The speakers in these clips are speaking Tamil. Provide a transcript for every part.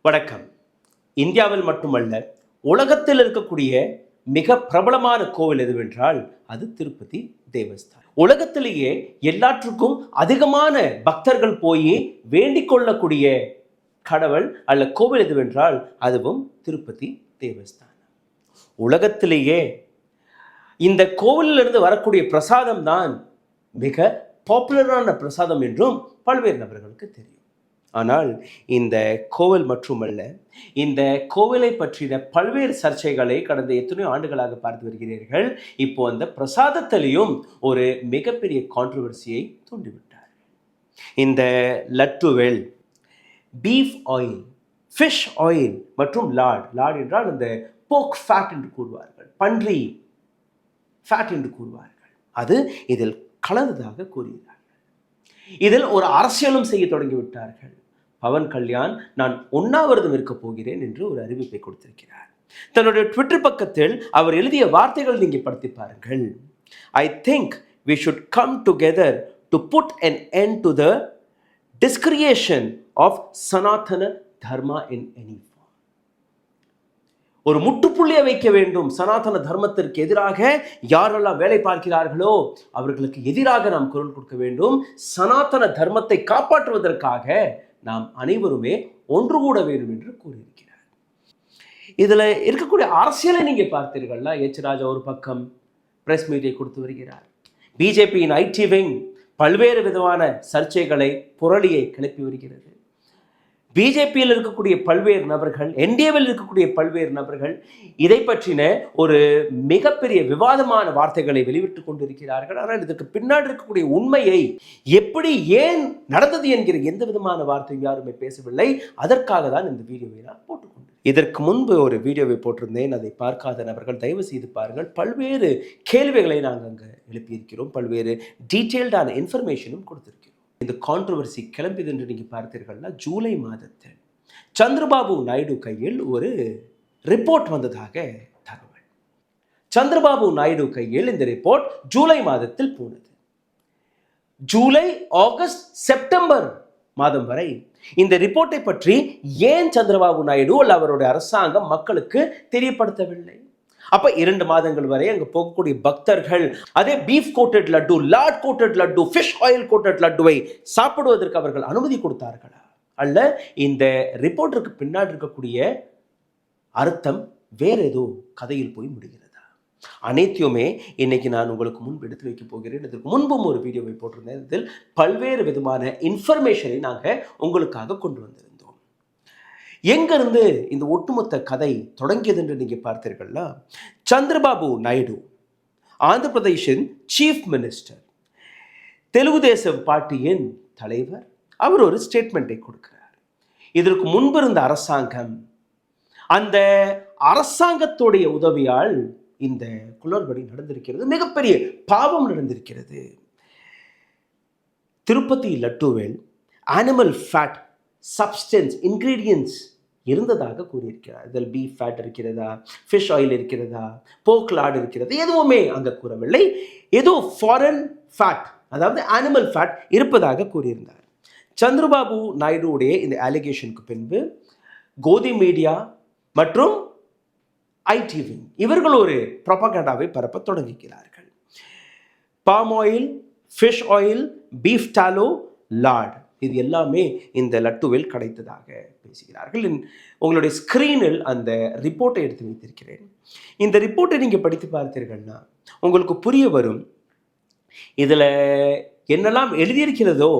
வணக்கம். இந்தியாவில் மட்டுமல்ல, உலகத்தில் இருக்கக்கூடிய மிக பிரபலமான கோவில் எதுவென்றால் அது திருப்பதி தேவஸ்தானம். உலகத்திலேயே எல்லாற்றுக்கும் அதிகமான பக்தர்கள் போய் வேண்டிக் கொள்ளக்கூடிய கடவுள் அல்ல கோவில் எதுவென்றால் அதுவும் திருப்பதி தேவஸ்தானம். உலகத்திலேயே இந்த கோவிலிருந்து வரக்கூடிய பிரசாதம் தான் மிக பாப்புலரான பிரசாதம் என்றும் பல்வேறு நபர்களுக்கு தெரியும். ஆனால் இந்த கோவில் மட்டுமல்ல, இந்த கோவிலை பற்றின பல்வேறு சர்ச்சைகளை கடந்த எத்தனையோ ஆண்டுகளாக பார்த்து வருகிறீர்கள். இப்போ அந்த பிரசாதத்திலையும் ஒரு மிகப்பெரிய கான்ட்ரவர்சியை தூண்டிவிட்டார். இந்த லட்டுவேல் பீஃப் ஆயில், ஃபிஷ் ஆயில் மற்றும் லார்ட் என்றால் இந்த போக் ஃபேட் என்று கூறுவார்கள், பன்றி ஃபேட் என்று கூறுவார்கள், அது இதில் கலந்ததாக கூறுகிறார்கள். இதில் ஒரு அரசியலும் செய்ய தொடங்கிவிட்டார்கள். பவன் கல்யாண் நான் உண்ணாவிரதம் இருக்க போகிறேன் என்று ஒரு அறிவிப்பை கொடுத்திருக்கிறார். தன்னுடைய ட்விட்டர் பக்கத்தில் அவர் எழுதிய வார்த்தைகள் நீங்க படித்து பாருங்கள். I think we should come together to put an end to the discretion of Sanatana Dharma in any form. ஒரு முற்றுப்புள்ளியை வைக்க வேண்டும். சனாதன தர்மத்திற்கு எதிராக யாரெல்லாம் வேலை பார்க்கிறார்களோ அவர்களுக்கு எதிராக நாம் குரல் கொடுக்க வேண்டும். சனாதன தர்மத்தை காப்பாற்றுவதற்காக நாம் அனைவருமே ஒன்று கூட வேண்டும் என்று கூறியிருக்கிறார். இதுல இருக்கக்கூடிய அரசியலை நீங்க பார்த்தீர்கள்னா, எச் ராஜா ஒரு பக்கம் பிரஸ் மீட்டை கொடுத்து வருகிறார். பிஜேபியின் ஐடி விங் பல்வேறு விதமான சர்ச்சைகளை புரளியை கிளப்பி வருகிறது. பிஜேபியில் இருக்கக்கூடிய பல்வேறு நபர்கள், என்டிஏவில் இருக்கக்கூடிய பல்வேறு நபர்கள் இதை பற்றின ஒரு மிகப்பெரிய விவாதமான வார்த்தைகளை வெளிவிட்டுக் கொண்டிருக்கிறார்கள். ஆனால் இதற்கு பின்னாடி இருக்கக்கூடிய உண்மையை எப்படி ஏன் நடந்தது என்கிற எந்த விதமான வார்த்தையும் யாருமே பேசவில்லை. அதற்காக தான் இந்த வீடியோவை நான் போட்டுக்கொண்டேன். இதற்கு முன்பு ஒரு வீடியோவை போட்டிருந்தேன். அதை பார்க்காத நபர்கள் தயவு செய்து பாருங்கள். பல்வேறு கேள்விகளை நாங்கள் அங்கே எழுப்பியிருக்கிறோம், பல்வேறு டீட்டெயில்டான இன்ஃபர்மேஷனும் கொடுத்திருக்கிறோம். இந்த கான்ட்ரவர்சி கிளம்பியது என்று நீங்க பார்த்தீர்கள்னா, ஜூலை மாதத்தில் சந்திரபாபு நாயுடு கையில் ஒரு ரிப்போர்ட் வந்ததாக தகவல். சந்திரபாபு நாயுடு கையில் இந்த ரிப்போர்ட் ஜூலை மாதத்தில் போனது. ஜூலை, ஆகஸ்ட், செப்டம்பர் மாதம் வரை இந்த ரிப்போர்ட்டை பற்றி ஏன் சந்திரபாபு நாயுடு அல்ல அவருடைய அரசாங்கம் மக்களுக்கு தெரியப்படுத்தவில்லை? அப்ப 2 மாதங்கள் வரை அங்க போகக்கூடிய பக்தர்கள் அதே beef coated laddu, lard coated laddu, fish oil coated லட்டுவை சாப்பிடுவதற்கு அவர்கள் அனுமதி கொடுத்தார்களா? அல்ல இந்த ரிப்போர்ட்டுக்கு பின்னாடி இருக்கக்கூடிய அர்த்தம் வேற ஏதோ கதையில் போய் முடிகிறதா? அனைத்தையுமே இன்னைக்கு நான் உங்களுக்கு முன்பு எடுத்து வைக்க போகிறேன். இதற்கு முன்பும் ஒரு வீடியோவை போட்டிருந்தேன். இதில் பல்வேறு விதமான இன்ஃபர்மேஷனை நாங்கள் உங்களுக்காக கொண்டு வந்திருந்தோம். எங்கிருந்து இந்த ஒட்டுமொத்த கதை தொடங்கியது என்று நீங்க பார்த்தீர்கள்னா, சந்திரபாபு நாயுடு ஆந்திர பிரதேஷின் சீஃப் மினிஸ்டர், தெலுங்கு தேசம் பார்ட்டியின் தலைவர், அவர் ஒரு ஸ்டேட்மெண்ட்டை கொடுக்கிறார். இதற்கு முன்பு இருந்த அரசாங்கம், அந்த அரசாங்கத்துடைய உதவியால் இந்த குளறுபடி நடந்திருக்கிறது, மிகப்பெரிய பாவம் நடந்திருக்கிறது. திருப்பதி லட்டுவில் அனிமல் ஃபேட் சப்ஸ்டன்ஸ் இன்கிரீடியன்ஸ் இருந்ததாக கூறியிருக்கிறார். இதில் பீஃப் ஃபேட் இருக்கிறதா, ஃபிஷ் ஆயில் இருக்கிறதா, போக் லார்ட் இருக்கிறதா, எதுவுமே அங்கே கூறவில்லை. ஏதோ ஃபாரின் ஃபேட், அதாவது அனிமல் ஃபேட் இருப்பதாக கூறியிருந்தார். சந்திரபாபு நாயுடுவுடைய இந்த அலிகேஷனுக்கு பின்பு கோதி மீடியா மற்றும் ஐடி விங் இவர்கள் ஒரு ப்ரொபகண்டாவை பரப்ப தொடங்குகிறார்கள். Palm oil, fish oil, beef tallow, lard இது எல்லாமே இந்த லட்டுவில் கிடைத்ததாக பேசுகிறார்கள். உங்களுடைய ஸ்கிரீனில் அந்த ரிப்போர்ட்டை எடுத்து வைத்திருக்கிறேன். இந்த ரிப்போர்ட்டை நீங்கள் படித்து பார்த்தீர்கள்னா உங்களுக்கு புரிய வரும். இதில் என்னெல்லாம் எழுதியிருக்கிறதோ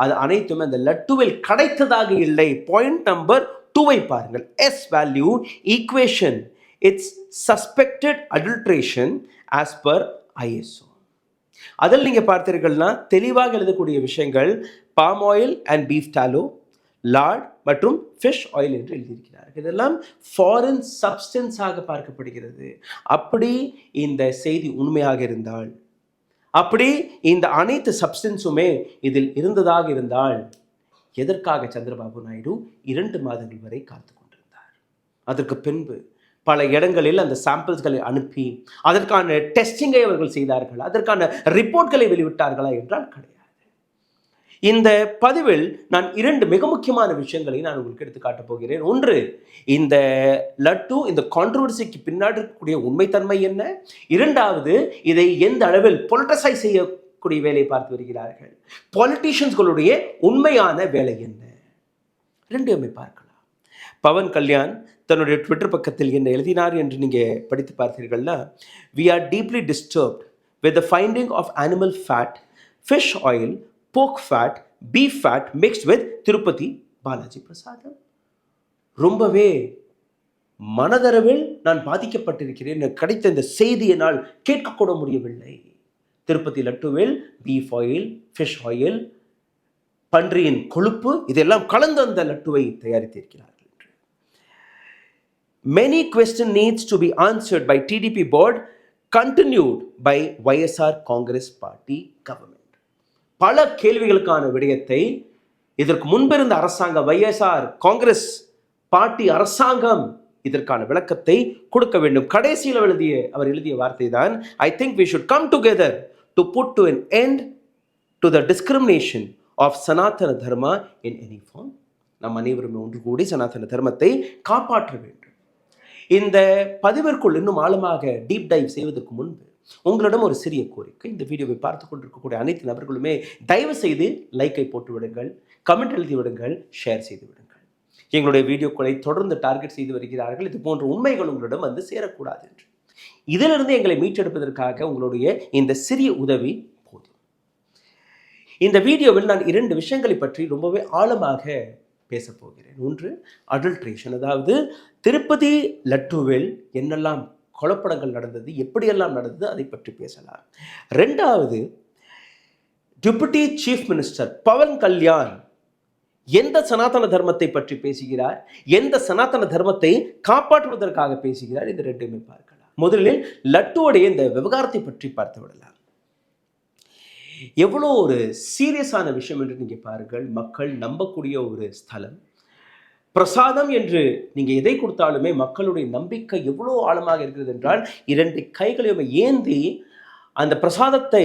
அது அனைத்துமே அந்த லட்டுவில் கிடைத்ததாக இல்லை. பாயிண்ட் நம்பர் 2 பாருங்கள். S value equation, it's suspected adulteration as per ISO. அதில் நீங்கள் பார்த்தீர்கள்னா தெளிவாக எழுதக்கூடிய விஷயங்கள் palm oil and beef tallow, lard மற்றும் ஃபிஷ் ஆயில் என்று எழுதியிருக்கிறார்கள். இதெல்லாம் ஃபாரின் சப்ஸ்டன்ஸாக பார்க்கப்படுகிறது. அப்படி இந்த செய்தி உண்மையாக இருந்தால், அப்படி இந்த அனைத்து சப்ஸ்டன்ஸுமே இதில் இருந்ததாக இருந்தால், எதற்காக சந்திரபாபு நாயுடு 2 மாதங்கள் வரை காத்து கொண்டிருந்தார்? அதற்கு பின்பு பல இடங்களில் அந்த சாம்பிள்ஸ்களை அனுப்பி அதற்கான டெஸ்டிங்கை அவர்கள் செய்தார்கள், அதற்கான ரிப்போர்ட்களை வெளிவிட்டார்களா என்றால் கிடையாது. இந்த பதிவில் நான் 2 மிக முக்கியமான விஷயங்களை நான் உங்களுக்கு எடுத்து காட்டப் போகிறேன். ஒன்று, இந்த லட்டு இந்த கான்ட்ரோவர்சிக்கு பின்னாடி இருக்கக்கூடிய உண்மைத்தன்மை என்ன? இரண்டாவது, இதை எந்த அளவில் பொலிட்டிசைஸ் செய்யக்கூடிய வேலை பார்த்து வருகிறார்கள், பொலிட்டீஷியன்ஸ்களுடைய உண்மையான வேலை என்ன, ரெண்டுமே பார்க்கலாம். பவன் கல்யாண் தன்னுடைய ட்விட்டர் பக்கத்தில் என்ன எழுதினார் என்று நீங்கள் படித்து பார்த்தீர்கள்னா, we are deeply disturbed with the finding of animal fat, fish oil, pork fat, beef fat mixed with Tirupati Balaji பிரசாதம். ரொம்பவே மனதளவில் நான் பாதிக்கப்பட்டிருக்கிறேன். எனக்கு கிடைத்த இந்த செய்தியை நான் கேட்கக்கூட முடியவில்லை. திருப்பதி லட்டுவில் பீஃப் ஆயில், ஃபிஷ் ஆயில், பன்றியின் கொழுப்பு இதெல்லாம் கலந்து அந்த லட்டுவை தயாரித்திருக்கிறார்கள். Many question needs to be answered by TDP board, continued by YSR Congress Party government. பல கேள்விகளுக்கான விடயத்தை இதற்கு முன்பிருந்த அரசாங்கம், YSR காங்கிரஸ் பார்ட்டி அரசாங்கம் இதற்கான விளக்கத்தை கொடுக்க வேண்டும். கடைசியில் அவர் எழுதிய வார்த்தை தான், I think we should come together to put to an end to the discrimination of Sanatana Dharma in any form. நம் அனைவரும் ஒன்று கூடி சனாதன தர்மத்தை காப்பாற்ற வேண்டும். இந்த பதிவிற்குள் இன்னும் ஆழமாக டீப் டைவ் செய்வதற்கு முன்பு உங்களிடம் ஒரு சிறிய கோரிக்கை. இந்த வீடியோவை பார்த்து கொண்டிருக்கக்கூடிய அனைத்து நபர்களுமே தயவு செய்து லைக்கை போட்டு விடுங்கள், கமெண்ட் எழுதி விடுங்கள், ஷேர் செய்து விடுங்கள். எங்களுடைய வீடியோக்களை தொடர்ந்து டார்கெட் செய்து வருகிறார்கள். இது போன்ற உண்மைகள் உங்களிடம் வந்து சேரக்கூடாது என்று. இதிலிருந்து எங்களை மீட்டெடுப்பதற்காக உங்களுடைய இந்த சிறிய உதவி போதும். இந்த வீடியோவில் நான் 2 விஷயங்களை பற்றி ரொம்பவே ஆழமாக பேசப் போகிறேன். ஒன்று, அடல்ட்ரேஷன், அதாவது திருப்பதி லட்டுவில் என்னெல்லாம் குழப்பங்கள் நடந்தது, எப்படியெல்லாம் நடந்தது, அதை பற்றி பேசலாம். ரெண்டாவது, deputy chief minister Pavan Kalyan எந்த சனாதன தர்மத்தை பற்றி பேசுகிறார், எந்த சனாதன தர்மத்தை காப்பாற்றுவதற்காக பேசுகிறார், இந்த ரெண்டுமே பார்க்கலாம். முதலில் லட்டுவோடைய இந்த விவகாரத்தை பற்றி பார்த்து விடலாம். எவ்வளோ ஒரு சீரியஸான விஷயம் என்று நீங்கள் பாருங்கள். மக்கள் நம்பக்கூடிய ஒரு ஸ்தலம், பிரசாதம் என்று நீங்கள் எதை கொடுத்தாலுமே மக்களுடைய நம்பிக்கை எவ்வளோ ஆழமாக இருக்கிறது என்றால், 2 கைகளையும் ஏந்தி அந்த பிரசாதத்தை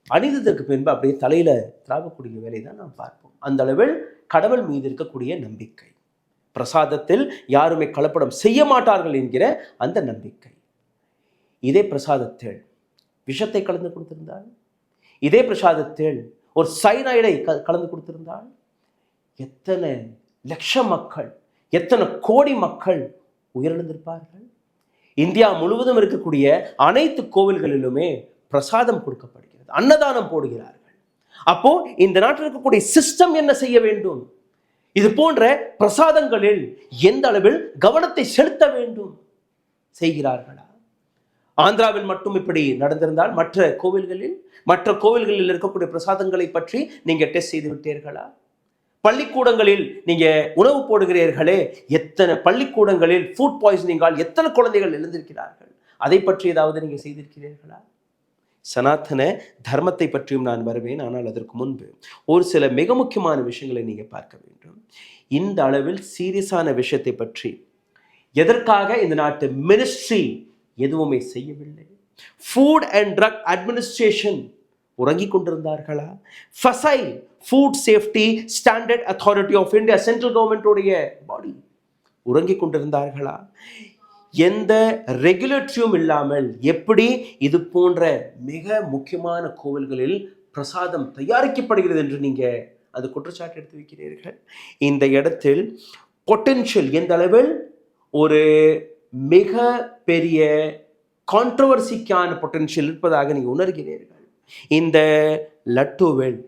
அணிந்ததற்கு பின்பு அப்படியே தலையில் திராவக்கூடிய வேலை தான் நாம் பார்ப்போம். அந்த அளவில் கடவுள் மீது இருக்கக்கூடிய நம்பிக்கை, பிரசாதத்தில் யாருமே கலப்படம் செய்ய மாட்டார்கள் என்கிற அந்த நம்பிக்கை. இதே பிரசாதத்தில் விஷத்தை கலந்து கொடுத்திருந்தால், இதே பிரசாதத்தில் ஒரு சைனைடை கலந்து கொடுத்திருந்தால், எத்தனை லட்சம் மக்கள், எத்தனை கோடி மக்கள் உயிரிழந்திருப்பார்கள். இந்தியா முழுவதும் இருக்கக்கூடிய அனைத்து கோவில்களிலுமே பிரசாதம் கொடுக்கப்படுகிறது, அன்னதானம் போடுகிறார்கள். அப்போ இந்த நாட்டில் இருக்கக்கூடிய சிஸ்டம் என்ன செய்ய வேண்டும்? இது போன்ற பிரசாதங்களில் எந்த அளவில் கவனத்தை செலுத்த வேண்டும்? செய்கிறார்களா? ஆந்திராவில் மட்டும் இப்படி நடந்திருந்தால் மற்ற கோவில்களில் இருக்கக்கூடிய பிரசாதங்களை பற்றி நீங்க டெஸ்ட் செய்து விட்டீர்களா? பள்ளிக்கூடங்களில் நீங்க உணவு போடுகிறீர்களே, எத்தனை பள்ளிக்கூடங்களில் ஃபுட் பாய்சனிங்கால் எத்தனை குழந்தைகள் எழுந்திருக்கிறார்கள், அதை பற்றி ஏதாவது நீங்க செய்திருக்கிறீர்களா? சனாதன தர்மத்தை பற்றியும் நான் வருவேன். ஆனால் அதற்கு முன்பு ஒரு சில மிக முக்கியமான விஷயங்களை நீங்க பார்க்க வேண்டும். இந்த அளவில் சீரியஸான விஷயத்தை பற்றி எதற்காக இந்த நாட்டு மினிஸ்ட்ரி எதுவுமே செய்யவில்லை? ஃபுட் அண்ட் ட்ரக் அட்மினிஸ்ட்ரேஷன் உறங்கிக் கொண்டிருந்தார்களா? FSSAI, food safety standard authority of India, central கவர்மெண்டோடைய பாடி, உறங்கிக் கொண்டிருந்தார்களா? எந்த ரெகுலேட்டரியும் இல்லாமல் எப்படி இது போன்ற மிக முக்கியமான கோவில்களில் பிரசாதம் தயாரிக்கப்படுகிறது என்று நீங்க அது குற்றச்சாட்டு எடுத்து வைக்கிறீர்கள். இந்த இடத்தில் பொட்டென்ஷியல் எந்த அளவில் ஒரு மிக பெரிய கான்ட்ரோவர்சிக்கான பொட்டென்ஷியல் இருப்பதாக நீங்கள் உணர்கிறீர்கள். இந்த லட்டுவில்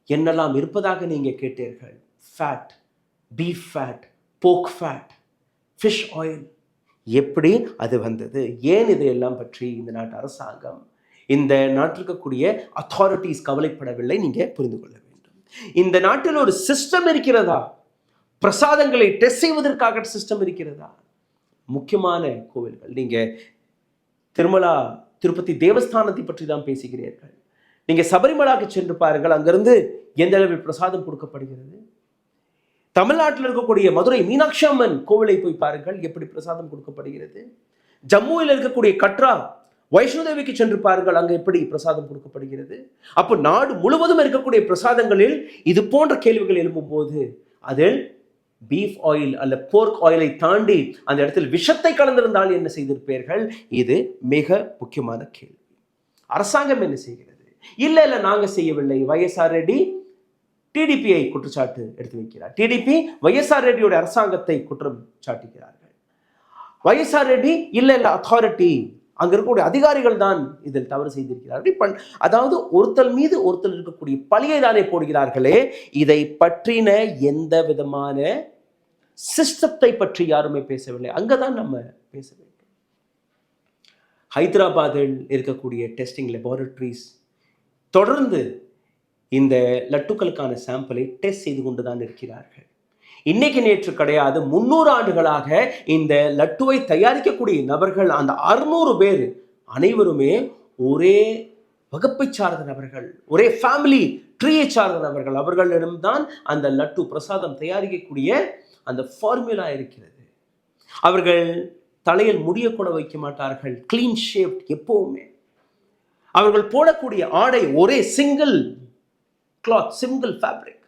என்னெல்லாம் இருப்பதாக நீங்கள் கேட்டீர்கள். ஃபேட், பீஃப் ஃபேட், போக் ஃபேட், ஃபிஷ் ஆயில், எப்படி அது வந்தது, ஏன் இதையெல்லாம் பற்றி இந்த நாட்டு அரசாங்கம், இந்த நாட்டிற்கக்கூடிய அத்தாரிட்டிஸ் கவலைப்படவில்லை. நீங்கள் புரிந்து கொள்ள வேண்டும். இந்த நாட்டில் ஒரு சிஸ்டம் இருக்கிறதா? பிரசாதங்களை டெஸ்ட் செய்வதற்காக சிஸ்டம் இருக்கிறதா? முக்கியமான கோவில்கள், நீங்க திருமலா திருப்பதி தேவஸ்தானத்தை பற்றி தான் பேசுகிறீர்கள். நீங்க சபரிமலாக்கு சென்று பாருங்கள், அங்கிருந்து எந்த அளவில் பிரசாதம் கொடுக்கப்படுகிறது. தமிழ்நாட்டில் இருக்கக்கூடிய மதுரை மீனாட்சி அம்மன் கோவிலை போய் பாருங்கள், எப்படி பிரசாதம் கொடுக்கப்படுகிறது. ஜம்முவில் இருக்கக்கூடிய கட்ரா வைஷ்ணோதேவிக்கு சென்று பாருங்கள், அங்க எப்படி பிரசாதம் கொடுக்கப்படுகிறது. அப்போ நாடு முழுவதும் இருக்கக்கூடிய பிரசாதங்களில் இது போன்ற கேள்விகள் எழும்பும் போது அதில் பீஃப் ஆயில் அல்ல போர்க் ஆயிலை தாண்டி அந்த இடத்தில் விஷத்தை கலந்திருந்தால் என்ன செய்திருப்பீர்கள்? இது மிக முக்கியமான கேள்வி. அரசாங்கம் என்ன செய்கிறது? இல்ல நாங்க செய்யவில்லை. YSR ரெட்டி டிடிபியை குற்றச்சாட்டு எடுத்து வைக்கிறார். டிடிபி YSR ரெட்டியோட அரசாங்கத்தை குற்றம் சாட்டுகிறார்கள். YSR ரெட்டி இல்ல அத்தாரிட்டி, அங்க இருக்கக்கூடிய அதிகாரிகள் தான் இதில் தவறு செய்திருக்கிறார்கள். அதாவது ஒருத்தர் மீது ஒருத்தர் இருக்கக்கூடிய பழியை தானே போடுகிறார்களே, இதை பற்றின எந்த விதமான சிஸ்டத்தை பற்றி யாருமே பேசவில்லை. அங்கதான் நம்ம பேச வேண்டும். ஹைதராபாத்தில் இருக்கக்கூடிய டெஸ்டிங் லெபார்டரிஸ் தொடர்ந்து இந்த லட்டுக்களுக்கான சாம்பிளை டெஸ்ட் செய்து கொண்டுதான் இருக்கிறார்கள். இன்னைக்கு நேற்று கிடையாது, 300 ஆண்டுகளாக இந்த லட்டுவை தயாரிக்கக்கூடிய நபர்கள், அந்த 600 பேர் அனைவருமே ஒரே வகுப்பை சார்ந்த நபர்கள், ஒரே ஃபேமிலி ட்ரீயை சார்ந்த நபர்கள். அவர்களிடம்தான் அந்த லட்டு பிரசாதம் தயாரிக்கக்கூடிய அந்த ஃபார்முலா இருக்கிறது. அவர்கள் தலையில் முடிய கூட வைக்க மாட்டார்கள், கிளீன் ஷேவ் எப்பவுமே. அவர்கள் போடக்கூடிய ஆடை ஒரே சிங்கிள் கிளாத், சிங்கிள் ஃபேப்ரிக்.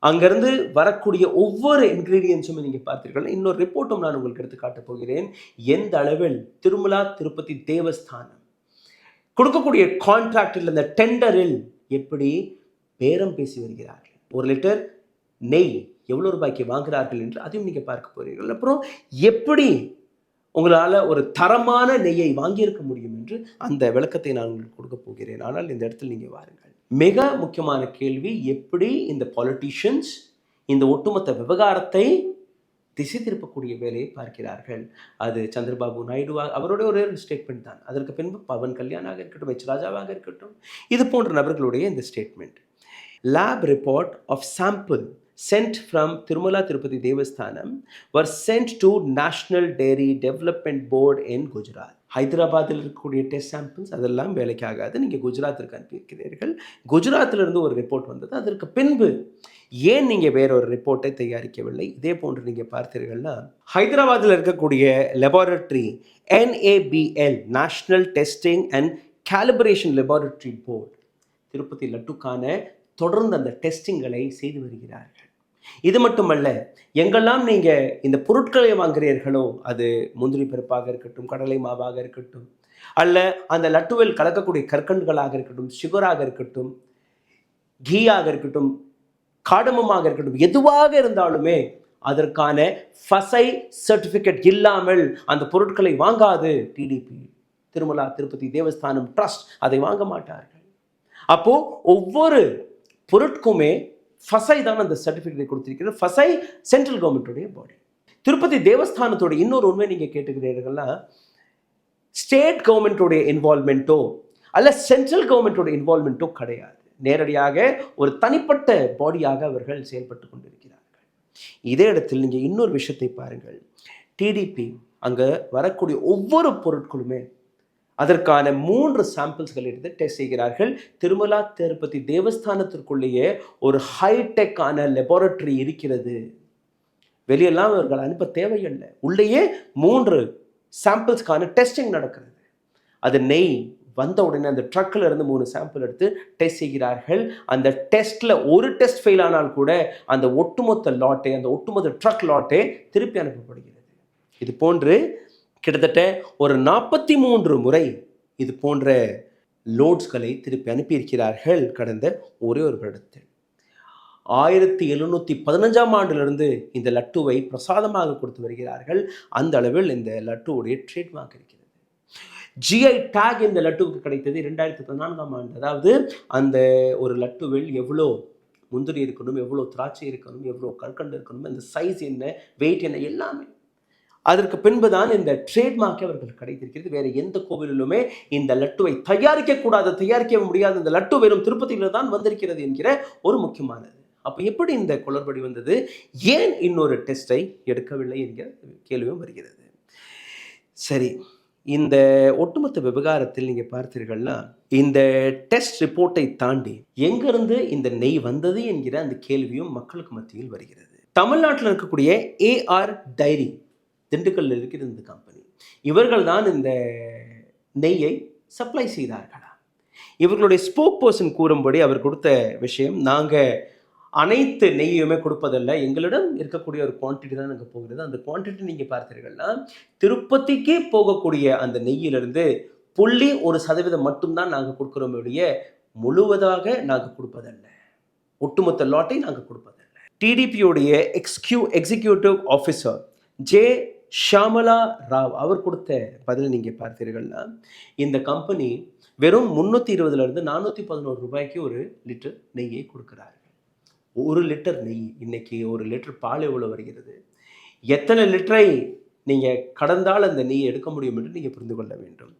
அங்கிருந்து வரக்கூடிய ஒவ்வொரு இன்கிரீடியன்ஸும் நீங்க பார்த்தீர்கள். இன்னொரு ரிப்போர்ட்டும் நான் உங்களுக்கு எடுத்து காட்டப் போகிறேன். எந்த அளவில் திருமலா திருப்பதி தேவஸ்தானம் கொடுக்கக்கூடிய கான்ட்ராக்டில், இந்த டெண்டரில் எப்படி பேரம் பேசி வருகிறார்கள். 1 லிட்டர் நெய் எவ்வளவு ரூபாய்க்கு வாங்குகிறார்கள் என்று அதையும் நீங்க பார்க்க போறீர்கள். அப்புறம் எப்படி உங்களால் ஒரு தரமான நெய்யை வாங்கியிருக்க முடியும் என்று அந்த விளக்கத்தை நான் உங்களுக்கு கொடுக்க போகிறேன். ஆனால் இந்த இடத்தில் நீங்கள் வாருங்கள். மிக முக்கியமான கேள்வி, எப்படி இந்த பாலிட்டிஷியன்ஸ் இந்த ஒட்டுமொத்த விவகாரத்தை திசை திருப்பக்கூடிய வேலையை பார்க்கிறார்கள். அது சந்திரபாபு நாயுடு அவருடைய ஒரே ஒரு ஸ்டேட்மெண்ட் தான். அதற்கு பின்பு பவன் கல்யாணாக இருக்கட்டும், H. ராஜாவாக இருக்கட்டும், இது போன்ற நபர்களுடைய இந்த statement. Lab report of sample sent from Tirumala Tirupati Devasthanam were sent to National Dairy Development Board in Gujarat. ஹைதராபாத்தில் இருக்கக்கூடிய டெஸ்ட் சாம்பிள்ஸ் அதெல்லாம் வேலைக்கு ஆகாது, நீங்கள் குஜராத்திற்கு அனுப்பியிருக்கிறீர்கள். குஜராத்திலிருந்து ஒரு ரிப்போர்ட் வந்தது. அதற்கு பின்பு ஏன் நீங்கள் வேற ஒரு ரிப்போர்ட்டை தயாரிக்கவில்லை? இதே போன்று நீங்கள் பார்த்தீர்கள்னா, ஹைதராபாத்தில் இருக்கக்கூடிய laboratory NABL national testing and calibration laboratory board Tirupati லட்டுக்கான தொடர்ந்து அந்த டெஸ்டிங்களை செய்து வருகிறார்கள். இது மட்டுமல்ல, எங்கெல்லாம் நீங்கள் இந்த பொருட்களை வாங்குகிறீர்களோ, அது முந்திரி பருப்பாக இருக்கட்டும், கடலை மாவாக இருக்கட்டும், அல்ல அந்த லட்டுவில் கலக்கக்கூடிய கற்கண்டுகளாக இருக்கட்டும், சுகராக இருக்கட்டும், கீயாக இருக்கட்டும், காடமமாக இருக்கட்டும், எதுவாக இருந்தாலுமே அதற்கான ஃபசை சர்டிஃபிகேட் இல்லாமல் அந்த பொருட்களை வாங்காது டிடிபி, திருமலா திருப்பதி தேவஸ்தானம் ட்ரஸ்ட் அதை வாங்க மாட்டார்கள். அப்போ ஒவ்வொரு பொருட்குமே ஃபசை தான் அந்த சர்டிஃபிகேட் கொடுத்திருக்கிறது. ஃபசை சென்ட்ரல் கவர்மெண்ட்டுடைய பாடி. திருப்பதி தேவஸ்தானத்தோட இன்னொரு உண்மை நீங்கள் கேட்டுக்கிறீர்கள்னா, ஸ்டேட் கவர்மெண்ட்டுடைய இன்வால்மெண்ட்டோ அல்ல சென்ட்ரல் கவர்மெண்ட்டோட இன்வால்மெண்ட்டோ கிடையாது. நேரடியாக ஒரு தனிப்பட்ட பாடியாக அவர்கள் செயல்பட்டு கொண்டிருக்கிறார்கள். இதே இடத்தில் நீங்கள் இன்னொரு விஷயத்தை பாருங்கள். டிடிபி அங்கே வரக்கூடிய ஒவ்வொரு பொருட்களுமே அதற்கான 3 சாம்பிள்ஸ்கள் எடுத்து டெஸ்ட் செய்கிறார்கள். திருமலா திருப்பதி தேவஸ்தானத்திற்குள்ளேயே ஒரு ஹைடெக்கான லெபார்டரி இருக்கிறது. வெளியெல்லாம் அவர்கள் அனுப்ப தேவையில்லை. உள்ளேயே 3 சாம்பிள்ஸ்க்கான டெஸ்டிங் நடக்கிறது. அது நெய் வந்த உடனே அந்த ட்ரக்கில் இருந்து 3 சாம்பிள் எடுத்து டெஸ்ட் செய்கிறார்கள். அந்த டெஸ்ட்டில் ஒரு டெஸ்ட் ஃபெயில் ஆனால் கூட அந்த ஒட்டுமொத்த லாட்டை, அந்த ஒட்டுமொத்த ட்ரக் லாட்டே திருப்பி அனுப்பப்படுகிறது. இது போன்று கிட்டத்தட்ட ஒரு 43 முறை இது போன்ற லோட்ஸ்களை திருப்பி அனுப்பியிருக்கிறார்கள் கடந்த ஒரே ஒரு வருடத்தில். 1715ஆம் ஆண்டிலிருந்து இந்த லட்டுவை பிரசாதமாக கொடுத்து வருகிறார்கள். அந்த அளவில் இந்த லட்டுவுடைய ட்ரேட்மார்க் இருக்கிறது. GI டேக் இந்த லட்டுவுக்கு கிடைத்தது 2014ஆம் ஆண்டு. அதாவது அந்த ஒரு லட்டுவில் எவ்வளோ முந்திரி இருக்கணும், எவ்வளோ திராட்சை இருக்கணும், எவ்வளோ கற்கண்டு இருக்கணும், அந்த சைஸ் என்ன, வெயிட் என்ன, எல்லாமே. அதற்கு பின்புதான் இந்த ட்ரேட்மார்க்கே அவர்கள் கிடைத்திருக்கிறது. வேற எந்த கோவிலிலுமே இந்த லட்டுவை தயாரிக்க முடியாது. இந்த லட்டு வெறும் திருப்பதியில் தான் வந்திருக்கிறது என்கிற ஒரு முக்கியமானது. அப்போ எப்படி இந்த குளறுபடி வந்தது? ஏன் இன்னொரு டெஸ்ட்டை எடுக்கவில்லை என்கிற கேள்வியும் வருகிறது. சரி, இந்த ஒட்டுமொத்த விவகாரத்தில் நீங்க பார்த்தீர்கள்னா, இந்த டெஸ்ட் ரிப்போர்ட்டை தாண்டி எங்கிருந்து இந்த நெய் வந்தது என்கிற அந்த கேள்வியும் மக்களுக்கு மத்தியில் வருகிறது. தமிழ்நாட்டில் இருக்கக்கூடிய AR டைரி, திண்டுக்கல்ல இருக்கிற இந்த கம்பெனி, இவர்கள் தான் இந்த நெய்யை சப்ளை செய்தார்களா. இவர்களுடைய ஸ்போக் பர்சன் கூறும்படி அவர் கொடுத்த விஷயம், நாங்கள் அனைத்து நெய்யுமே கொடுப்பதல்ல, எங்களிடம் இருக்கக்கூடிய ஒரு குவான்டிட்டி தான் நாங்கள் போகிறது. அந்த குவான்டிட்டி நீங்கள் பார்த்தீர்கள்னா திருப்பதிக்கே போகக்கூடிய அந்த நெய்யிலிருந்து 0.1% மட்டும்தான் நாங்கள் கொடுக்குறோம், முழுவதாக நாங்கள் கொடுப்பதல்ல, ஒட்டுமொத்த லாட்டை நாங்கள் கொடுப்பதல்ல. டிடிபியோடைய executive officer J Shyamala Rao அவர் கொடுத்த பதில் நீங்கள் பார்த்தீர்கள்னா, இந்த கம்பெனி வெறும் 320 411 ரூபாய்க்கு ஒரு லிட்டர் நெய்யை கொடுக்குறார்கள். ஒரு லிட்டர் நெய், இன்னைக்கு ஒரு லிட்டர் பால் எவ்வளோ வருகிறது, எத்தனை லிட்டரை நீங்கள் கடந்தால் அந்த நெய்யை எடுக்க முடியும் என்று நீங்கள் புரிந்து கொள்ள வேண்டும்.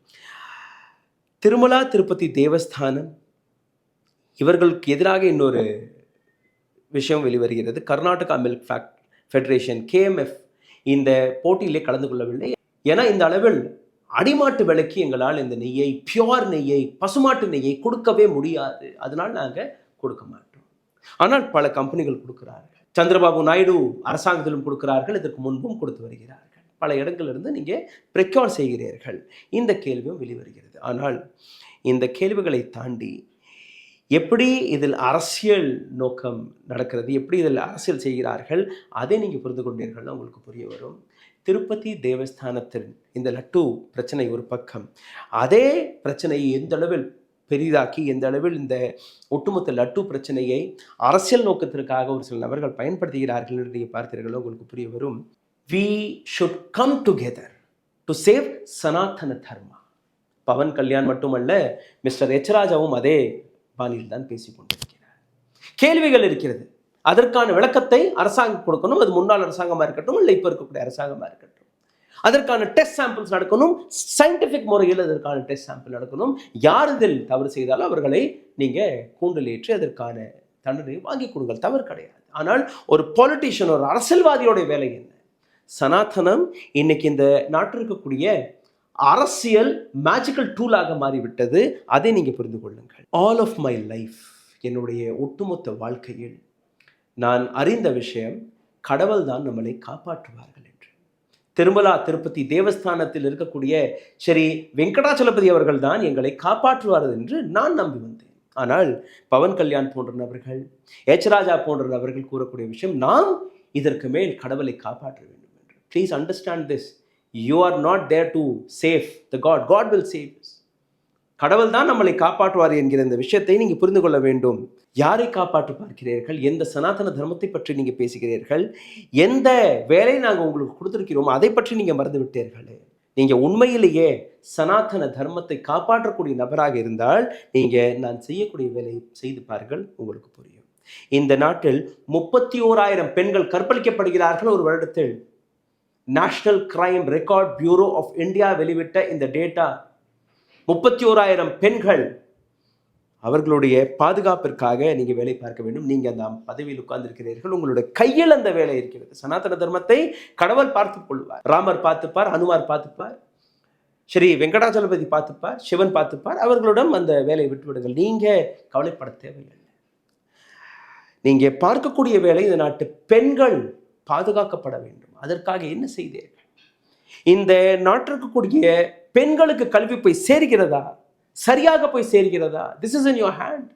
திருமலா திருப்பதி தேவஸ்தானம் இவர்களுக்கு எதிராக இன்னொரு விஷயம் வெளிவருகிறது. கர்நாடகா மில்க் ஃபெடரேஷன் KMF இந்த போட்டியிலே கலந்து கொள்ளவில்லை. ஏன்னா இந்த அளவில் அடிமாட்டு விலைக்கு எங்களால் இந்த நெய்யை, பியோர் நெய்யை, பசுமாட்டு நெய்யை கொடுக்கவே முடியாது, அதனால் நாங்கள் கொடுக்க மாட்டோம். ஆனால் பல கம்பெனிகள் கொடுக்கிறார்கள். சந்திரபாபு நாயுடு அரசாங்கத்திலும் கொடுக்கிறார்கள், இதற்கு முன்பும் கொடுத்து வருகிறார்கள். பல இடங்களிலிருந்து நீங்கள் ப்ரெக்யூர் செய்கிறீர்கள். இந்த கேள்வியும் வெளிவருகிறது. ஆனால் இந்த கேள்விகளை தாண்டி எப்படி இதில் அரசியல் நோக்கம் நடக்கிறது, எப்படி இதில் அரசியல் செய்கிறார்கள், அதை நீங்கள் புரிந்து கொண்டீர்கள்னா உங்களுக்கு புரிய வரும். திருப்பதி தேவஸ்தானத்தின் இந்த லட்டு பிரச்சனை ஒரு பக்கம், அதே பிரச்சனையை எந்த அளவில் பெரிதாக்கி, எந்த அளவில் இந்த ஒட்டுமொத்த லட்டு பிரச்சனையை அரசியல் நோக்கத்திற்காக ஒரு சில நபர்கள் பயன்படுத்துகிறார்கள் என்று நீங்கள் பார்த்தீர்களோ உங்களுக்கு புரிய வரும். We should come together to save சனாதன தர்மா. பவன் கல்யாண் மட்டுமல்ல, மிஸ்டர் எச்ராஜாவும் அதே பாணியில் தான் பேசிக் கொண்டிருக்கிறார். கேள்விகள் இருக்கிறது, அதற்கான விளக்கத்தை அரசாங்கம் கொடுக்கணும். அது முன்னாள் அரசாங்கமாக இருக்கட்டும், இல்லை இப்போ இருக்கக்கூடிய அரசாங்கமாக இருக்கட்டும். அதற்கான டெஸ்ட் சாம்பிள்ஸ் நடக்கணும், சயின்டிஃபிக் முறையில் அதற்கான டெஸ்ட் சாம்பிள் நடக்கணும். யார் இதில் தவறு செய்தாலும் அவர்களை நீங்கள் கூண்டில் ஏற்றி அதற்கான தண்டனை வாங்கி கொடுங்கள், தவறு கிடையாது. ஆனால் ஒரு பொலிட்டிஷியன், ஒரு அரசியல்வாதியோடைய வேலை என்ன? சனாதனம் இன்னைக்கு இந்த நாட்டில் இருக்கக்கூடிய அரசியல் மேஜிக்கல் டூலாக மாறிவிட்டது. அதை நீங்கள் புரிந்து கொள்ளுங்கள். ஆல் ஆஃப் மை லைஃப், என்னுடைய ஒட்டுமொத்த வாழ்க்கையில் நான் அறிந்த விஷயம், கடவுள் தான் நம்மளை காப்பாற்றுவார்கள் என்று. திருமலா திருப்பதி தேவஸ்தானத்தில் இருக்கக்கூடிய ஸ்ரீ வெங்கடாச்சலபதி அவர்கள் தான் எங்களை காப்பாற்றுவார்கள் என்று நான் நம்பி வந்தேன். ஆனால் பவன் கல்யாண் போன்ற நபர்கள், எச்ராஜா போன்ற நபர்கள் கூறக்கூடிய விஷயம், நாம் இதற்கு மேல் கடவுளை காப்பாற்ற வேண்டும் என்று. Please understand this. You are not there to save the God. God will save us. கடவுள் தான் நம்மளை காப்பாற்றுவார் என்கிற இந்த விஷயத்தை நீங்கள் புரிந்து கொள்ள வேண்டும். யாரை காப்பாற்ற பார்க்கிறீர்கள்? எந்த சனாதன தர்மத்தை பற்றி நீங்கள் பேசுகிறீர்கள்? எந்த வேலை நாங்கள் உங்களுக்கு கொடுத்துருக்கிறோமோ அதை பற்றி நீங்கள் மறந்து விட்டீர்களே. நீங்கள் உண்மையிலேயே சனாதன தர்மத்தை காப்பாற்றக்கூடிய நபராக இருந்தால் நீங்கள் நான் செய்யக்கூடிய வேலையை செய்து பாருங்கள், உங்களுக்கு புரியும். இந்த நாட்டில் 31,000 பெண்கள் கற்பழிக்கப்படுகிறார்கள் ஒரு வருடத்தில். National Crime Record Bureau of India வெளிவிட்ட இந்த டேட்டா, 31,000 பெண்கள். அவர்களுடைய பாதுகாப்பிற்காக நீங்கள் வேலை பார்க்க வேண்டும். நீங்கள் அந்த பதவியில் உட்கார்ந்திருக்கிறீர்கள், உங்களுடைய கையில் அந்த வேலை இருக்கிறது. சனாதன தர்மத்தை கடவுள் பார்த்துக் கொள்வார். ராமர் பார்த்துப்பார், அனுமார் பார்த்துப்பார், ஸ்ரீ வெங்கடாச்சலபதி பார்த்துப்பார், சிவன் பார்த்துப்பார். அவர்களிடம் அந்த வேலையை விட்டுவிடுங்கள். நீங்கள் கவலைப்பட தேவையில்லை. நீங்கள் பார்க்கக்கூடிய வேலை, இந்த நாட்டு பெண்கள் பாதுகாக்கப்பட வேண்டும். அதற்காக என்ன செய்தீர்கள்? இந்த நாட்டிற்கக்கூடிய பெண்களுக்கு கல்வி போய் சேர்கிறதா? சரியாக போய் சேர்கிறதா? This is in your hand.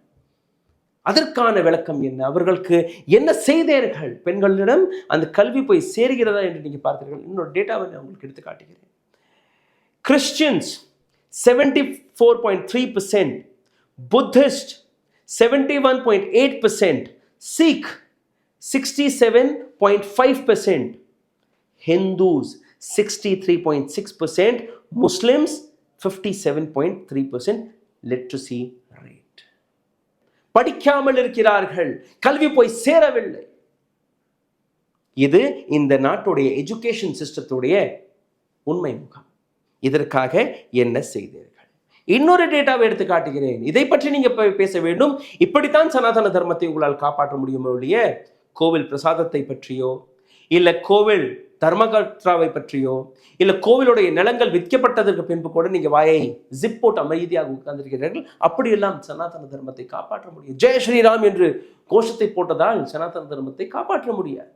அதற்கான விளக்கம் என்ன? அவர்களுக்கு என்ன செய்தீர்கள்? பெண்களிடம் அந்த கல்வி போய் சேர்கிறதா என்று நீங்க பார்த்தீர்கள். இன்னொரு டேட்டாவை நான் உங்களுக்கு எடுத்து காட்டுகிறேன். Christians 74.3%, Buddhist 71.8%, Sikh 67.5%, Hindus 63.6%, Muslims 57.3% literacy rate. படிக்காமல் இருக்கிறார்கள், கல்வி போய் சேரவில்லை. இது இந்த நாட்டுடைய எஜுகேஷன் சிஸ்டத்துடைய உண்மை முகம். இதற்காக என்ன செய்தீர்கள்? இன்னொரு டேட்டாவை எடுத்து காட்டுகிறேன். இதை பற்றி நீங்க பேச வேண்டும். இப்படித்தான் சனாதன தர்மத்தை உங்களால் காப்பாற்ற முடியுமோ இல்லையே, கோவில் பிரசாதத்தை பற்றியோ, இல்ல கோவில் தர்மகர்த்தாவை பற்றியோ, இல்ல கோவிலுடைய நிலங்கள் விற்கப்பட்டதற்கு பின்பு கூட நீங்க வாயை ஜிப் போட்டு அமைதியாக உட்கார்ந்திருக்கிறீர்கள். அப்படியெல்லாம் சனாதன தர்மத்தை காப்பாற்ற முடியும். ஜெய் ஸ்ரீராம் என்று கோஷத்தை போட்டதால் சனாதன தர்மத்தை காப்பாற்ற முடியாது.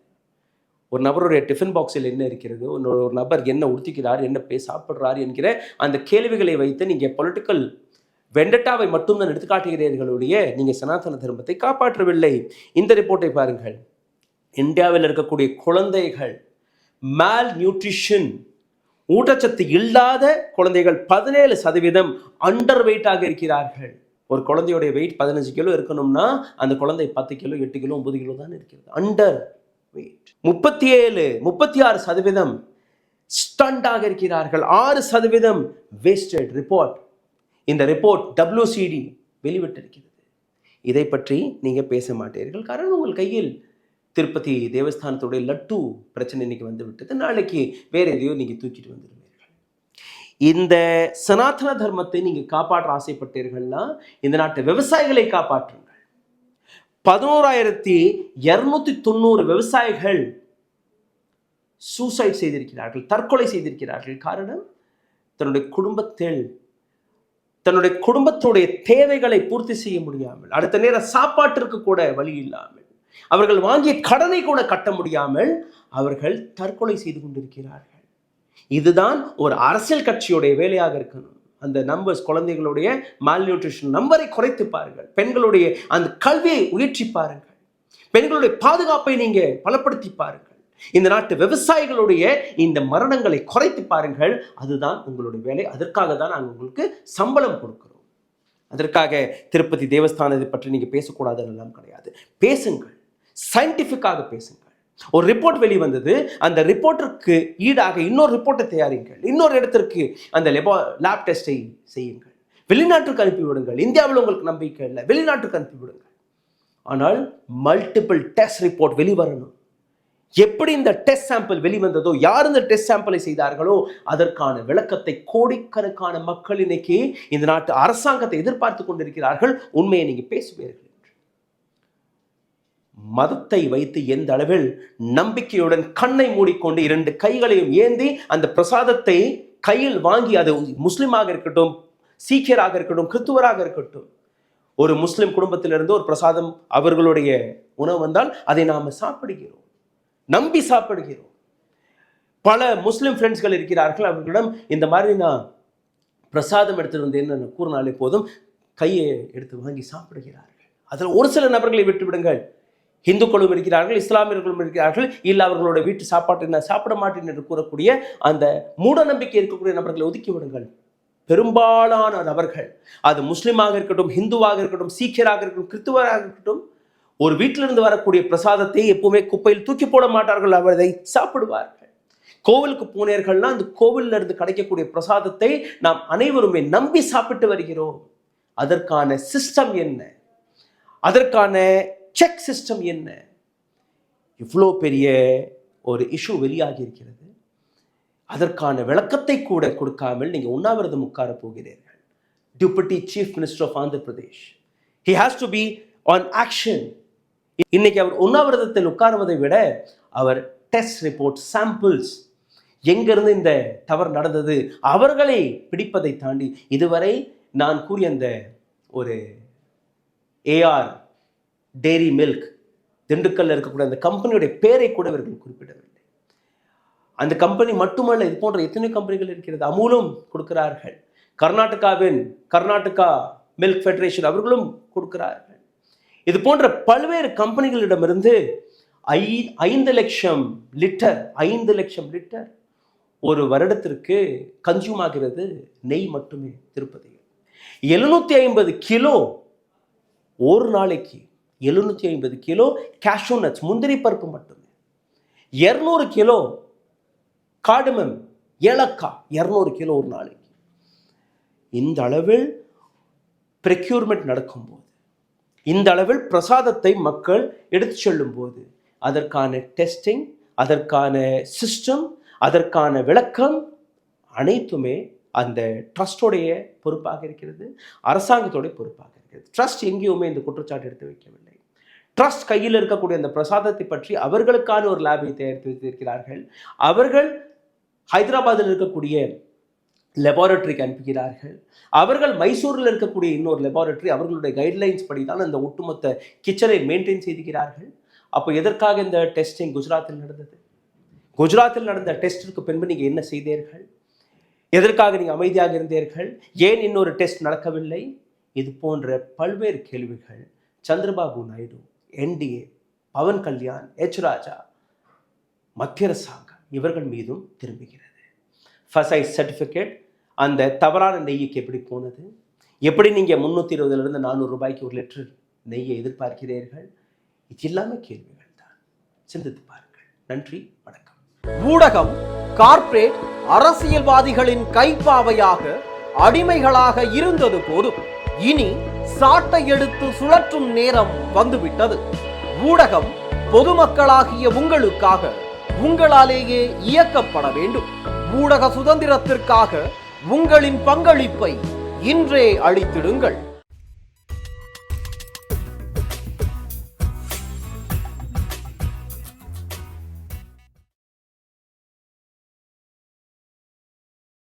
ஒரு நபருடைய டிஃபன் பாக்ஸில் என்ன இருக்கிறது, ஒரு நபர் என்ன உடுத்திக்கிறார், என்ன சாப்பிட்றார் என்கிற அந்த கேள்விகளை வைத்து நீங்கள் பொலிட்டிக்கல் வெண்டட்டாவை மட்டும்தான் எடுத்துக்காட்டுகிறீர்களுடைய நீங்கள் சனாதன தர்மத்தை காப்பாற்றவில்லை. இந்த ரிப்போர்ட்டை பாருங்கள். இந்தியாவில் இருக்கக்கூடிய குழந்தைகள் மால் நியூட்ரிஷன், ஊட்டச்சத்து இல்லாத குழந்தைகள் 17% அண்டர் வெயிட்டாக இருக்கிறார்கள். ஒரு குழந்தையுடைய வெயிட் 15 கிலோ இருக்கணும்னா அந்த குழந்தை 10 கிலோ 8 கிலோ 9 கிலோ தான் இருக்கிறது, அண்டர் வெயிட். 36% ஸ்டண்டாக இருக்கிறார்கள், 6% வேஸ்டட். ரிப்போர்ட், இந்த ரிப்போர்ட் WCD வெளிவிட்டிருக்கிறது. இதை பற்றி நீங்க பேச மாட்டீர்கள். காரணம், உங்கள் கையில் திருப்பதி தேவஸ்தானத்துடைய லட்டு பிரச்சனை இன்னைக்கு வந்து விட்டது. நாளைக்கு வேற எதையோ நீங்க தூக்கிட்டு வந்துடுவீர்கள். இந்த சனாதன தர்மத்தை நீங்க காப்பாற்ற ஆசைப்பட்டீர்கள்னா இந்த நாட்டு விவசாயிகளை காப்பாற்றுங்கள். 11,290 விவசாயிகள் சூசைட் செய்திருக்கிறார்கள், தற்கொலை செய்திருக்கிறார்கள். காரணம், தன்னுடைய குடும்பத்துடைய தேவைகளை பூர்த்தி செய்ய முடியாமல், அடுத்த நேர சாப்பாட்டிற்கு கூட வழி இல்லாமல், அவர்கள் வாங்கிய கடனை கூட கட்ட முடியாமல் அவர்கள் தற்கொலை செய்து கொண்டிருக்கிறார்கள். இதுதான் ஒரு அரசியல் கட்சியுடைய வேலையாக இருக்கணும். அந்த நம்பர்ஸ், குழந்தைகளுடைய மால்நியூட்ரிஷன் நம்பரை குறைத்து பாருங்கள். பெண்களுடைய அந்த கல்வியை உயர்த்தி பாருங்கள். பெண்களுடைய பாதுகாப்பை நீங்க பலப்படுத்தி பாருங்கள். இந்த நாட்டு விவசாயிகளுடைய இந்த மரணங்களை குறைத்து பாருங்கள். அதுதான் உங்களுடைய வேலை. அதற்காக தான் நாங்கள் உங்களுக்கு சம்பளம் கொடுக்கிறோம். அதற்காக திருப்பதி தேவஸ்தானத்தை பற்றி நீங்க பேசக்கூடாதுன்னு எல்லாம் கிடையாது. பேசுங்கள், சயின்டிஃபிக்காக பேசுங்கள். ஒரு ரிப்போர்ட் வெளிவந்தது, அந்த ரிப்போர்ட்டிற்கு ஈடாக இன்னொரு ரிப்போர்ட்டை தயாரிங்கள், இன்னொரு இடத்திற்கு அந்த லேப் டெஸ்டை செய்யுங்கள், வெளிநாட்டுக்கு அனுப்பிவிடுங்கள். இந்தியாவில் உங்களுக்கு நம்பிக்கை இல்லை, வெளிநாட்டுக்கு அனுப்பிவிடுங்கள். ஆனால் மல்டிபிள் டெஸ்ட் ரிப்போர்ட் வெளிவரணும். எப்படி இந்த டெஸ்ட் சாம்பிள் வெளிவந்ததோ, யார் இந்த டெஸ்ட் சாம்பிளை செய்தார்களோ அதற்கான விளக்கத்தை கோடிக்கணக்கான மக்கள் இன்னைக்கு இந்த நாட்டு அரசாங்கத்தை எதிர்பார்த்து கொண்டிருக்கிறார்கள். உண்மையை நீங்க பேசுவீர்கள். மதத்தை வைத்து எந்த அளவில் நம்பிக்கையுடன் கண்ணை மூடிக்கொண்டு 2 கைகளையும் ஏந்தி அந்த பிரசாதத்தை கையில் வாங்கி, அது முஸ்லிமாக இருக்கட்டும், சீக்கியராக இருக்கட்டும், கிறிஸ்துவராக இருக்கட்டும், ஒரு முஸ்லிம் குடும்பத்திலிருந்து ஒரு பிரசாதம் அவர்களுடைய உணவு வந்தால் அதை நாம சாப்பிடுகிறோம், நம்பி சாப்பிடுகிறோம். பல முஸ்லிம் ஃப்ரெண்ட்ஸ்கள் இருக்கிறார்கள், அவர்களிடம் இந்த மாதிரி நான் பிரசாதம் எடுத்துட்டு வந்தேன்னு கூறினாலே போதும், கையை எடுத்து வாங்கி சாப்பிடுகிறார்கள். அதில் ஒரு சில நபர்களை விட்டுவிடுங்கள். இந்துக்களும் இருக்கிறார்கள், இஸ்லாமியர்களும் இருக்கிறார்கள். இல்லை, அவர்களோட வீட்டு சாப்பாட்டை நான் சாப்பிட மாட்டேன் என்று கூறக்கூடிய அந்த மூட நம்பிக்கை இருக்கக்கூடிய நபர்களை ஒதுக்கி விடுங்கள். பெரும்பாலான நபர்கள், அது முஸ்லிமாக இருக்கட்டும், ஹிந்துவாக இருக்கட்டும், சீக்கியராக இருக்கட்டும், கிறிஸ்துவராக இருக்கட்டும், ஒரு வீட்டிலிருந்து வரக்கூடிய பிரசாதத்தை எப்பவுமே குப்பையில் தூக்கி போட மாட்டார்கள், அவரை சாப்பிடுவார்கள். கோவிலுக்கு போனீர்கள்னா அந்த கோவிலில் இருந்து கிடைக்கக்கூடிய பிரசாதத்தை நாம் அனைவருமே நம்பி சாப்பிட்டு வருகிறோம். அதற்கான சிஸ்டம் என்ன, அதற்கான செக் சிஸ்டம் என்ன? இவ்வளோ பெரிய ஒரு இஷ்யூ வெளியாகி இருக்கிறது. அதற்கான விளக்கத்தை கூட கொடுக்காமல் நீங்க உண்ணாவிரதம் உட்கார போகிறீர்கள். Deputy chief minister of Andhra Pradesh, he has to be on action. இன்னைக்கு அவர் உண்ணாவிரதத்தில் உட்காருவதை விட அவர் டெஸ்ட் ரிப்போர்ட் சாம்பிள்ஸ், எங்கிருந்து இந்த தவறு நடந்தது, அவர்களை பிடிப்பதை தாண்டி இதுவரை நான் கூறிய அந்த ஒரு ஏஆர் டெய்ரி மில்க் திண்டுக்கல்ல இருக்கக்கூடிய அந்த கம்பெனியுடைய பேரை கூட இவர்கள் குறிப்பிடவில்லை. அந்த கம்பெனி மட்டுமல்ல, இது போன்ற எத்தனை கம்பெனிகள் இருக்கிறது. அமுலும் கொடுக்கிறார்கள், கர்நாடகா மில்க் ஃபெடரேஷன் அவர்களும் கொடுக்கிறார்கள். இது போன்ற பல்வேறு கம்பெனிகளிடமிருந்து 5 லட்சம் லிட்டர் ஒரு வருடத்திற்கு கன்சியூம் ஆகிறது நெய் மட்டுமே. திருப்பதியில் 750 கிலோ ஒரு நாளைக்கு, 750 கிலோ கேஷ்யூ நட்ஸ், முந்திரி பருப்பு மட்டுமே, 200 கிலோ கார்டமம், ஏலக்காய் 200 கிலோ ஒரு நாளைக்கு. இந்த அளவில் ப்ரெக்யூர்மெண்ட் நடக்கும்போது, இந்த அளவில் பிரசாதத்தை மக்கள் எடுத்து செல்லும் போது, அதற்கான டெஸ்டிங், அதற்கான சிஸ்டம், அதற்கான விளக்கம் அனைத்துமே அந்த ட்ரஸ்டோடைய பொறுப்பாக இருக்கிறது, அரசாங்கத்தோடைய பொறுப்பாக இருக்கிறது. ட்ரஸ்ட் எங்கேயுமே இந்த குற்றச்சாட்டு எடுத்து வைக்கவில்லை. ட்ரஸ்ட் கையில் இருக்கக்கூடிய அந்த பிரசாதத்தை பற்றி அவர்களுக்கான ஒரு லேபை தயாரித்து வைத்திருக்கிறார்கள். அவர்கள் ஹைதராபாத்தில் இருக்கக்கூடிய லெபார்டரிக்கு அனுப்புகிறார்கள். அவர்கள் மைசூரில் இருக்கக்கூடிய இன்னொரு லெபார்டரி அவர்களுடைய கைட்லைன்ஸ் படி தான் அந்த ஒட்டுமொத்த கிச்சனை மெயின்டைன் செய்துகிறார்கள். அப்போ எதற்காக இந்த டெஸ்டிங் குஜராத்தில் நடந்தது? குஜராத்தில் நடந்த டெஸ்டிற்கு பின்பு நீங்க என்ன செய்தீர்கள்? எதற்காக நீங்க அமைதியாக இருந்தீர்கள்? ஏன் இன்னொரு டெஸ்ட் நடக்கவில்லை? இது போன்ற பல்வேறு கேள்விகள் சந்திரபாபு நாயுடு, என்டிஏ, பவன் கல்யாண், எச் ராஜா, மத்திய அரசாங்கம் இவர்கள் மீதும் திரும்புகிறது. ஃபசை சர்டிஃபிகேட் அந்த தவறான நெய்யுக்கு எப்படி போனது? எப்படி நீங்க 320 400 ரூபாய்க்கு 1 லிட்டர் நெய்யை எதிர்பார்க்கிறீர்கள்? இது எல்லாமே கேள்விகள் தான். சிந்தித்து பாருங்கள். நன்றி, வணக்கம். ஊடகம் கார்ப்பரேட் அரசியல்வாதிகளின் கைப்பாவையாக அடிமைகளாக இருந்தது போதும். இனி சாட்டை எடுத்து சுழற்றும் நேரம் வந்துவிட்டது. ஊடகம் பொதுமக்களாகிய உங்களுக்காக உங்களாலேயே இயக்கப்பட வேண்டும். ஊடக சுதந்திரத்திற்காக உங்களின் பங்களிப்பை இன்றே அளித்திடுங்கள்.